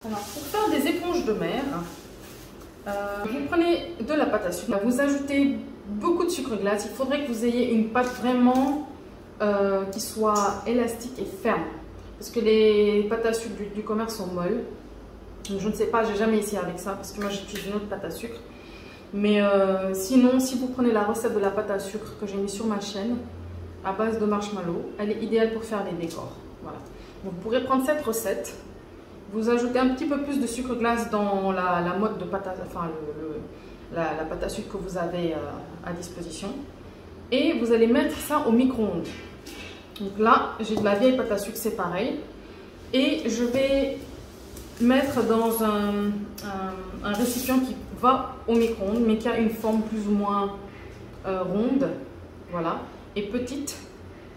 Alors, pour faire des éponges de mer, vous prenez de la pâte à sucre, vous ajoutez beaucoup de sucre glace. Il faudrait que vous ayez une pâte vraiment qui soit élastique et ferme. Parce que les pâtes à sucre du commerce sont molles. Je ne sais pas, j'ai jamais essayé avec ça parce que moi j'utilise une autre pâte à sucre. Mais sinon, si vous prenez la recette de la pâte à sucre que j'ai mis sur ma chaîne, à base de marshmallow, elle est idéale pour faire les décors. Voilà. Donc, vous pourrez prendre cette recette, vous ajoutez un petit peu plus de sucre glace dans la mode de pâte à, enfin, la pâte à sucre que vous avez à disposition. Et vous allez mettre ça au micro-ondes. Donc là, j'ai de la vieille pâte à sucre, c'est pareil. Et je vais mettre dans un récipient qui va au micro-ondes, mais qui a une forme plus ou moins ronde, voilà, et petite,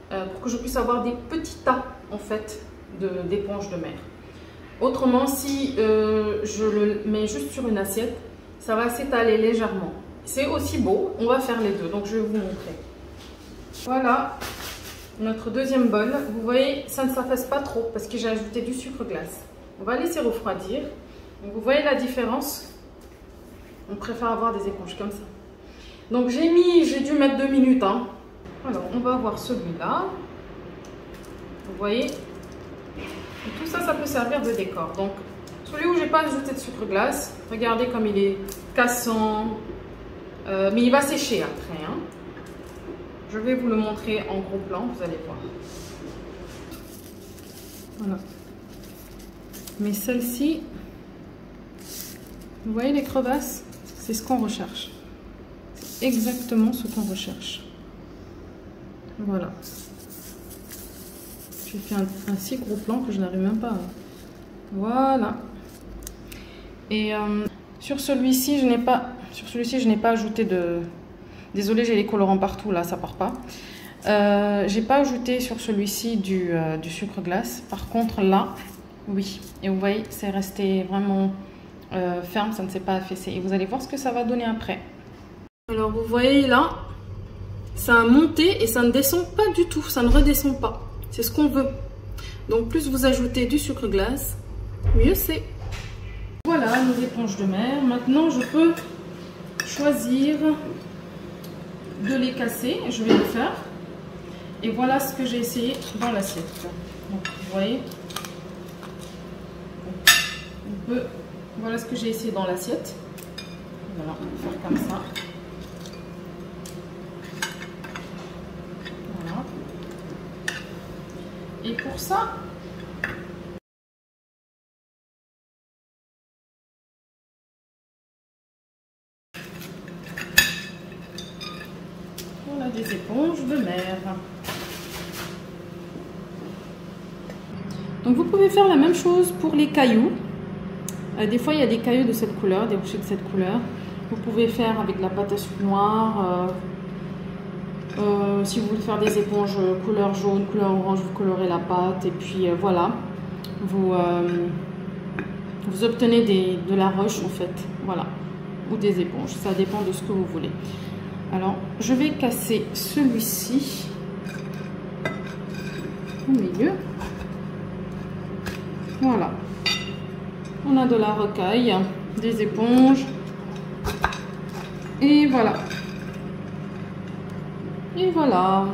pour que je puisse avoir des petits tas, en fait, d'éponges de mer. Autrement, si je le mets juste sur une assiette, ça va s'étaler légèrement. C'est aussi beau, on va faire les deux, donc je vais vous montrer. Voilà notre deuxième bol. Vous voyez, ça ne s'affaisse pas trop parce que j'ai ajouté du sucre glace. On va laisser refroidir. Donc, vous voyez la différence? On préfère avoir des éponges comme ça. Donc j'ai dû mettre 2 minutes. Hein. Alors on va voir celui-là. Vous voyez? Et tout ça, ça peut servir de décor. Donc celui où j'ai pas ajouté de sucre glace, regardez comme il est cassant. Mais il va sécher après. Hein. Je vais vous le montrer en gros plan, vous allez voir. Voilà. Mais celle-ci, vous voyez les crevasses? C'est ce qu'on recherche. C'est exactement ce qu'on recherche. Voilà. J'ai fait un si gros plan que je n'arrive même pas à... Voilà. Et sur celui-ci, je n'ai pas ajouté de... Désolée, j'ai les colorants partout, là, ça part pas. J'ai pas ajouté sur celui-ci du sucre glace. Par contre, là, oui. Et vous voyez, c'est resté vraiment ferme, ça ne s'est pas affaissé. Et vous allez voir ce que ça va donner après. Alors, vous voyez là, ça a monté et ça ne descend pas du tout. Ça ne redescend pas. C'est ce qu'on veut. Donc, plus vous ajoutez du sucre glace, mieux c'est. Voilà nos éponges de mer. Maintenant, je peux choisir de les casser. Je vais le faire. Et voilà ce que j'ai essayé dans l'assiette. Donc, vous voyez, voilà ce que j'ai essayé dans l'assiette. Voilà, on va faire comme ça. Voilà. Et pour ça, on a des éponges de mer. Donc vous pouvez faire la même chose pour les cailloux. Des fois il y a des cailloux de cette couleur, des rochers de cette couleur. Vous pouvez faire avec de la pâte à sucre noire. Si vous voulez faire des éponges couleur jaune, couleur orange, vous colorez la pâte. Et puis voilà, vous obtenez de la roche en fait. Voilà, ou des éponges, ça dépend de ce que vous voulez. Alors je vais casser celui-ci au milieu. Voilà, on a de la rocaille, des éponges, et voilà. Et voilà.